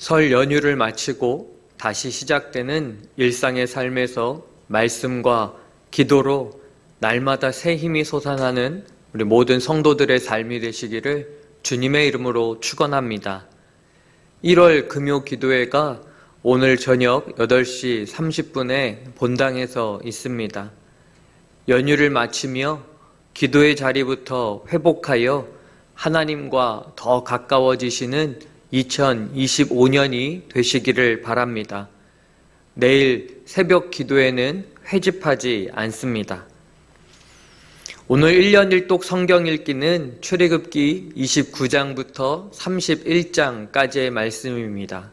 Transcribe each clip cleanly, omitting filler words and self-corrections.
설 연휴를 마치고 다시 시작되는 일상의 삶에서 말씀과 기도로 날마다 새 힘이 솟아나는 우리 모든 성도들의 삶이 되시기를 주님의 이름으로 축원합니다. 1월 금요 기도회가 오늘 저녁 8시 30분에 본당에서 있습니다. 연휴를 마치며 기도의 자리부터 회복하여 하나님과 더 가까워지시는 2025년이 되시기를 바랍니다. 내일 새벽 기도회는 회집하지 않습니다. 오늘 1년 1독 성경 읽기는 출애굽기 29장부터 31장까지의 말씀입니다.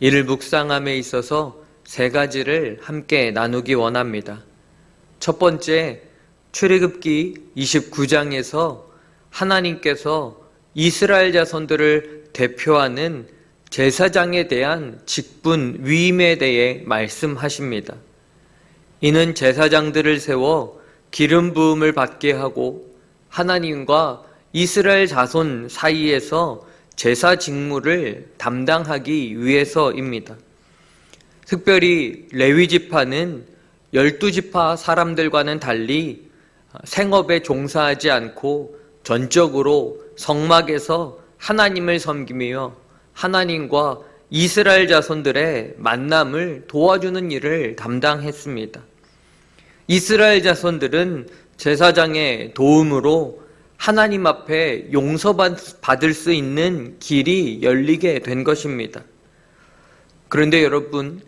이를 묵상함에 있어서 세 가지를 함께 나누기 원합니다. 첫 번째, 출애굽기 29장에서 하나님께서 이스라엘 자손들을 대표하는 제사장에 대한 직분 위임에 대해 말씀하십니다. 이는 제사장들을 세워 기름 부음을 받게 하고 하나님과 이스라엘 자손 사이에서 제사 직무를 담당하기 위해서입니다. 특별히 레위 지파는 12지파 사람들과는 달리 생업에 종사하지 않고 전적으로 성막에서 하나님을 섬기며 하나님과 이스라엘 자손들의 만남을 도와주는 일을 담당했습니다. 이스라엘 자손들은 제사장의 도움으로 하나님 앞에 용서받을 수 있는 길이 열리게 된 것입니다. 그런데 여러분,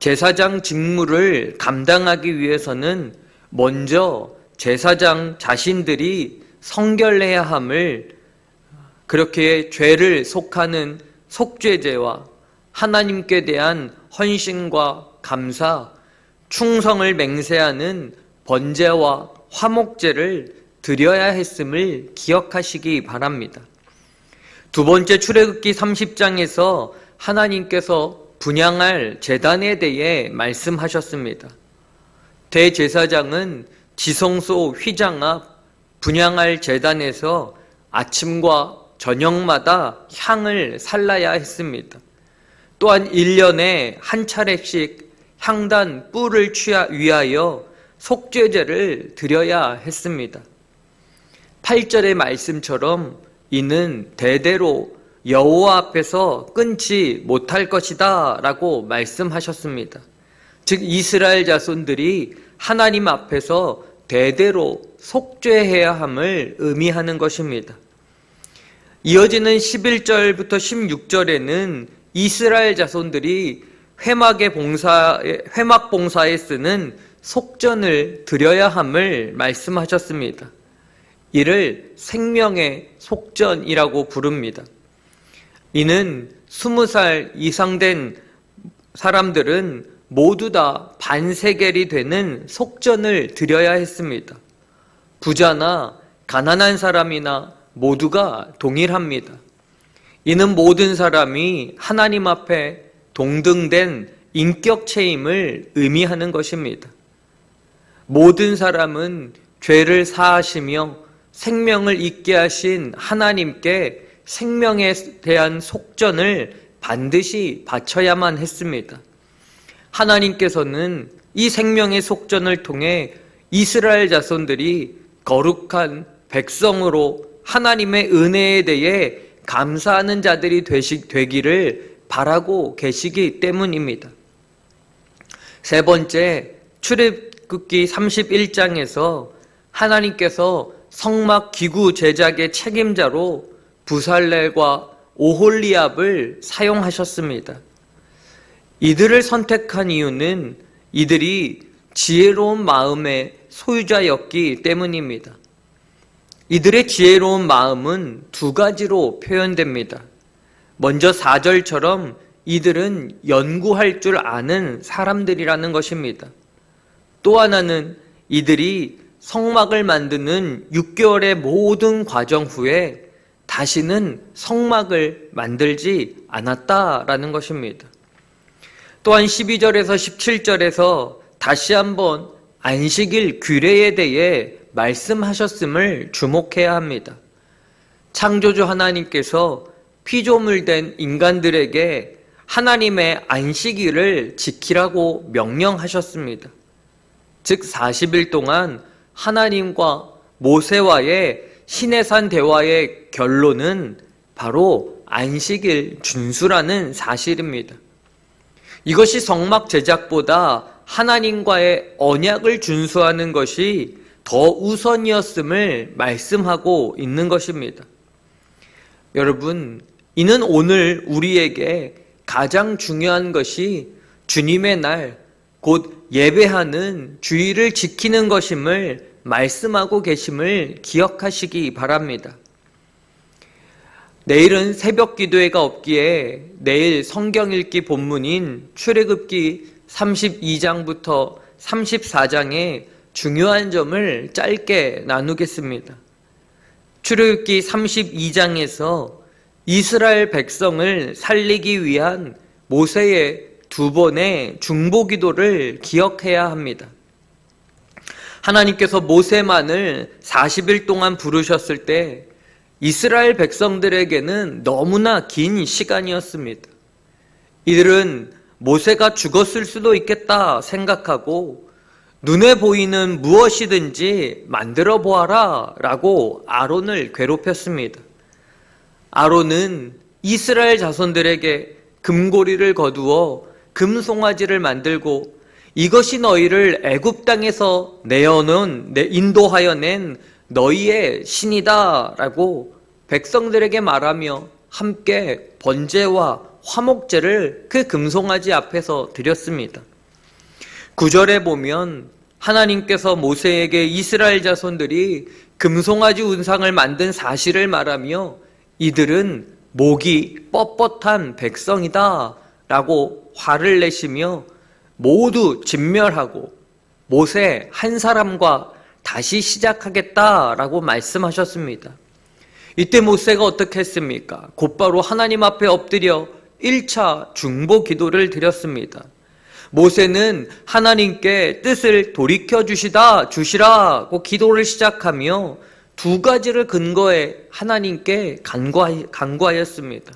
제사장 직무를 감당하기 위해서는 먼저 제사장 자신들이 성결해야 함을, 그렇게 죄를 속하는 속죄제와 하나님께 대한 헌신과 감사, 충성을 맹세하는 번제와 화목제를 드려야 했음을 기억하시기 바랍니다. 두 번째, 출애굽기 30장에서 하나님께서 분향할 제단에 대해 말씀하셨습니다. 대제사장은 지성소 휘장 앞 분향할 제단에서 아침과 저녁마다 향을 살라야 했습니다. 또한 1년에 한 차례씩 향단 뿔을 위하여 속죄제를 드려야 했습니다. 8절의 말씀처럼 이는 대대로 여호와 앞에서 끊지 못할 것이다 라고 말씀하셨습니다. 즉 이스라엘 자손들이 하나님 앞에서 대대로 속죄해야 함을 의미하는 것입니다. 이어지는 11절부터 16절에는 이스라엘 자손들이 회막 봉사에 쓰는 속전을 드려야 함을 말씀하셨습니다. 이를 생명의 속전이라고 부릅니다. 이는 20살 이상 된 사람들은 모두 다 반세겔이 되는 속전을 드려야 했습니다. 부자나 가난한 사람이나 모두가 동일합니다. 이는 모든 사람이 하나님 앞에 동등된 인격체임을 의미하는 것입니다. 모든 사람은 죄를 사하시며 생명을 잊게 하신 하나님께 생명에 대한 속전을 반드시 바쳐야만 했습니다. 하나님께서는 이 생명의 속전을 통해 이스라엘 자손들이 거룩한 백성으로 하나님의 은혜에 대해 감사하는 자들이 되기를 바라고 계시기 때문입니다. 세 번째, 출애굽기 31장에서 하나님께서 성막 기구 제작의 책임자로 부살렐과 오홀리압을 사용하셨습니다. 이들을 선택한 이유는 이들이 지혜로운 마음의 소유자였기 때문입니다. 이들의 지혜로운 마음은 두 가지로 표현됩니다. 먼저 4절처럼 이들은 연구할 줄 아는 사람들이라는 것입니다. 또 하나는 이들이 성막을 만드는 6개월의 모든 과정 후에 다시는 성막을 만들지 않았다라는 것입니다. 또한 12절에서 17절에서 다시 한번 안식일 규례에 대해 말씀하셨음을 주목해야 합니다. 창조주 하나님께서 피조물 된 인간들에게 하나님의 안식일을 지키라고 명령하셨습니다. 즉 40일 동안 하나님과 모세와의 시내산 대화의 결론은 바로 안식일 준수라는 사실입니다. 이것이 성막 제작보다 하나님과의 언약을 준수하는 것이 더 우선이었음을 말씀하고 있는 것입니다. 여러분, 이는 오늘 우리에게 가장 중요한 것이 주님의 날, 곧 예배하는 주일을 지키는 것임을 말씀하고 계심을 기억하시기 바랍니다. 내일은 새벽 기도회가 없기에 내일 성경 읽기 본문인 출애굽기 32장부터 34장의 중요한 점을 짧게 나누겠습니다. 출애굽기 32장에서 이스라엘 백성을 살리기 위한 모세의 두 번의 중보기도를 기억해야 합니다. 하나님께서 모세만을 40일 동안 부르셨을 때 이스라엘 백성들에게는 너무나 긴 시간이었습니다. 이들은 모세가 죽었을 수도 있겠다 생각하고 눈에 보이는 무엇이든지 만들어 보아라 라고 아론을 괴롭혔습니다. 아론은 이스라엘 자손들에게 금고리를 거두어 금송아지를 만들고 이것이 너희를 애굽 땅에서 인도하여 낸 너희의 신이다 라고 백성들에게 말하며 함께 번제와 화목제를 그 금송아지 앞에서 드렸습니다. 9절에 보면 하나님께서 모세에게 이스라엘 자손들이 금송아지 운상을 만든 사실을 말하며 이들은 목이 뻣뻣한 백성이다 라고 화를 내시며 모두 진멸하고 모세 한 사람과 다시 시작하겠다라고 말씀하셨습니다. 이때 모세가 어떻게 했습니까? 곧바로 하나님 앞에 엎드려 1차 중보 기도를 드렸습니다. 모세는 하나님께 뜻을 돌이켜 주시라고 기도를 시작하며 두 가지를 근거해 하나님께 간구하였습니다.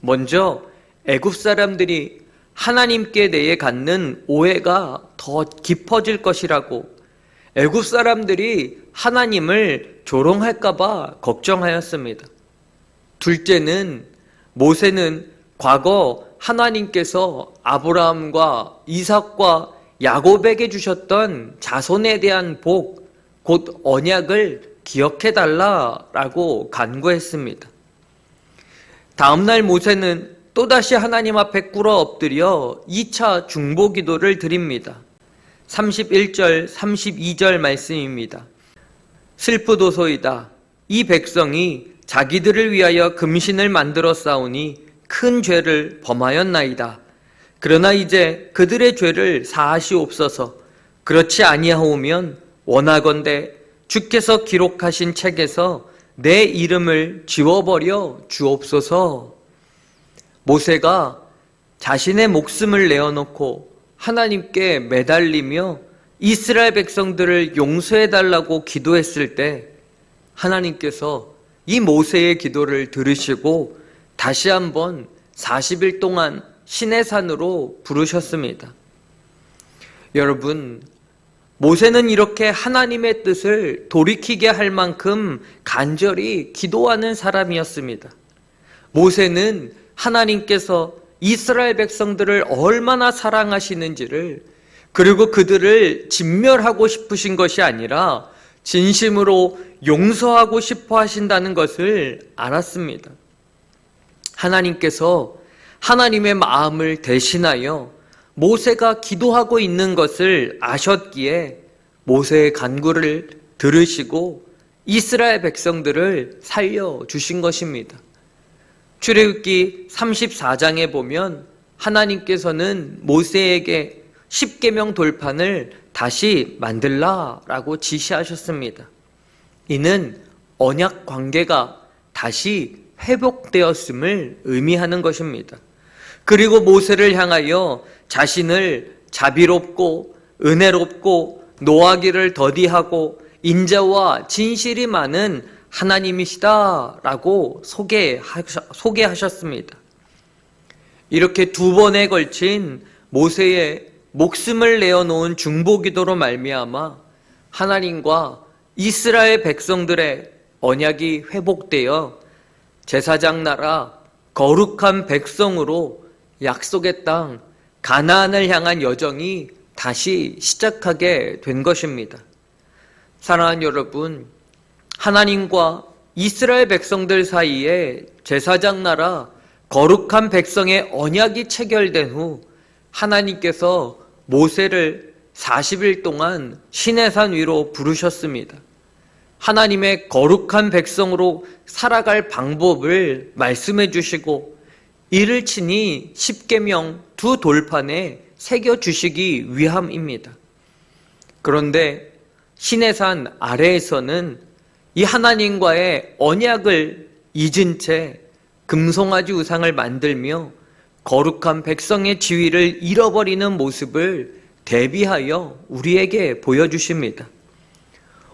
먼저 애굽 사람들이 하나님께 대해 갖는 오해가 더 깊어질 것이라고 애굽 사람들이 하나님을 조롱할까 봐 걱정하였습니다. 둘째는 모세는 과거 하나님께서 아브라함과 이삭과 야곱에게 주셨던 자손에 대한 복, 곧 언약을 기억해달라라고 간구했습니다. 다음날 모세는 또다시 하나님 앞에 꿇어 엎드려 2차 중보 기도를 드립니다. 31절, 32절 말씀입니다. 슬프도소이다. 이 백성이 자기들을 위하여 금신을 만들어 싸우니 큰 죄를 범하였나이다. 그러나 이제 그들의 죄를 사하시옵소서. 그렇지 아니하오면 원하건대 주께서 기록하신 책에서 내 이름을 지워버려 주옵소서. 모세가 자신의 목숨을 내어놓고 하나님께 매달리며 이스라엘 백성들을 용서해달라고 기도했을 때 하나님께서 이 모세의 기도를 들으시고 다시 한번 40일 동안 시내산으로 부르셨습니다. 여러분, 모세는 이렇게 하나님의 뜻을 돌이키게 할 만큼 간절히 기도하는 사람이었습니다. 모세는 하나님께서 이스라엘 백성들을 얼마나 사랑하시는지를, 그리고 그들을 진멸하고 싶으신 것이 아니라 진심으로 용서하고 싶어 하신다는 것을 알았습니다. 하나님께서 하나님의 마음을 대신하여 모세가 기도하고 있는 것을 아셨기에 모세의 간구를 들으시고 이스라엘 백성들을 살려주신 것입니다. 출애굽기 34장에 보면 하나님께서는 모세에게 십계명 돌판을 다시 만들라라고 지시하셨습니다. 이는 언약 관계가 다시 회복되었음을 의미하는 것입니다. 그리고 모세를 향하여 자신을 자비롭고 은혜롭고 노하기를 더디하고 인자와 진실이 많은 하나님이시다라고 소개하셨습니다. 이렇게 두 번에 걸친 모세의 목숨을 내어놓은 중보기도로 말미암아 하나님과 이스라엘 백성들의 언약이 회복되어 제사장 나라 거룩한 백성으로 약속의 땅 가나안을 향한 여정이 다시 시작하게 된 것입니다. 사랑하는 여러분, 하나님과 이스라엘 백성들 사이에 제사장 나라 거룩한 백성의 언약이 체결된 후 하나님께서 모세를 40일 동안 시내산 위로 부르셨습니다. 하나님의 거룩한 백성으로 살아갈 방법을 말씀해 주시고 이를 친히 십계명 두 돌판에 새겨주시기 위함입니다. 그런데 시내산 아래에서는 이 하나님과의 언약을 잊은 채 금송아지 우상을 만들며 거룩한 백성의 지위를 잃어버리는 모습을 대비하여 우리에게 보여주십니다.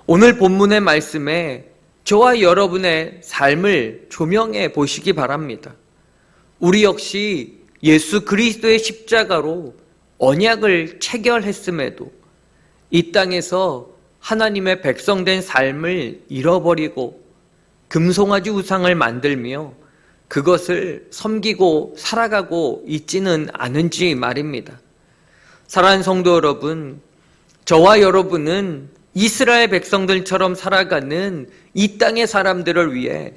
오늘 본문의 말씀에 저와 여러분의 삶을 조명해 보시기 바랍니다. 우리 역시 예수 그리스도의 십자가로 언약을 체결했음에도 이 땅에서 하나님의 백성된 삶을 잃어버리고 금송아지 우상을 만들며 그것을 섬기고 살아가고 있지는 않은지 말입니다. 사랑하는 성도 여러분, 저와 여러분은 이스라엘 백성들처럼 살아가는 이 땅의 사람들을 위해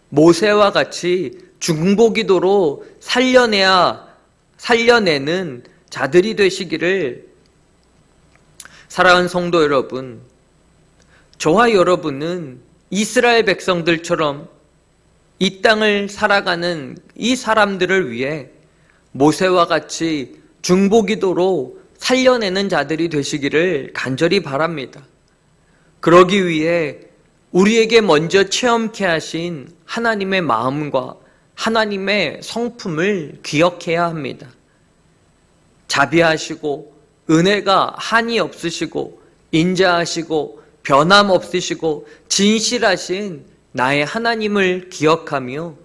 모세와 같이 중보기도로 살려내는 자들이 되시기를. 사랑하는 성도 여러분, 저와 여러분은 이스라엘 백성들처럼 이 땅을 살아가는 이 사람들을 위해 모세와 같이 중보기도로 살려내는 자들이 되시기를 간절히 바랍니다. 그러기 위해 우리에게 먼저 체험케 하신 하나님의 마음과 하나님의 성품을 기억해야 합니다. 자비하시고 은혜가 한이 없으시고 인자하시고 변함없으시고 진실하신 나의 하나님을 기억하며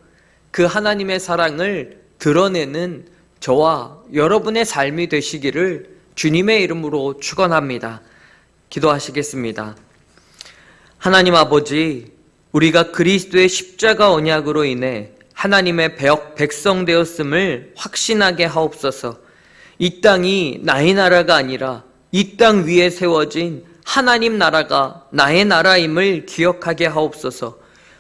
그 하나님의 사랑을 드러내는 저와 여러분의 삶이 되시기를 주님의 이름으로 축원합니다. 기도하시겠습니다. 하나님 아버지, 우리가 그리스도의 십자가 언약으로 인해 하나님의 백성 되었음을 확신하게 하옵소서. 이 땅이 나의 나라가 아니라 이 땅 위에 세워진 하나님 나라가 나의 나라임을 기억하게 하옵소서.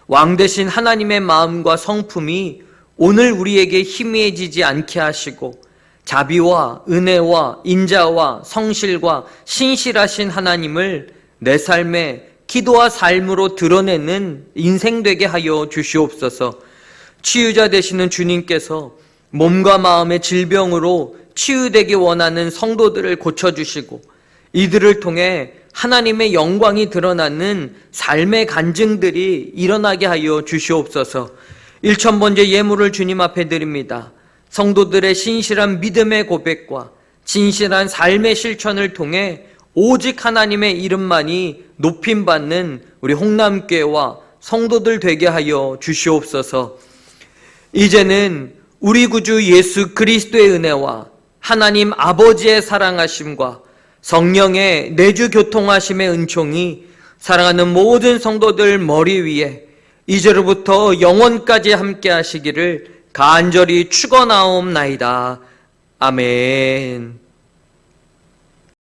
왕 되신 하나님의 마음과 성품이 오늘 우리에게 희미해지지 않게 하시고 자비와 은혜와 인자와 성실과 신실하신 하나님을 내 삶에 기도와 삶으로 드러내는 인생 되게 하여 주시옵소서. 치유자 되시는 주님께서 몸과 마음의 질병으로 치유되기 원하는 성도들을 고쳐주시고 이들을 통해 하나님의 영광이 드러나는 삶의 간증들이 일어나게 하여 주시옵소서. 1000번째 예물을 주님 앞에 드립니다. 성도들의 신실한 믿음의 고백과 진실한 삶의 실천을 통해 오직 하나님의 이름만이 높임받는 우리 홍남교회와 성도들 되게 하여 주시옵소서. 이제는 우리 구주 예수 그리스도의 은혜와 하나님 아버지의 사랑하심과 성령의 내주 교통하심의 은총이 사랑하는 모든 성도들 머리 위에 이제로부터 영원까지 함께 하시기를 간절히 축원하옵나이다. 아멘.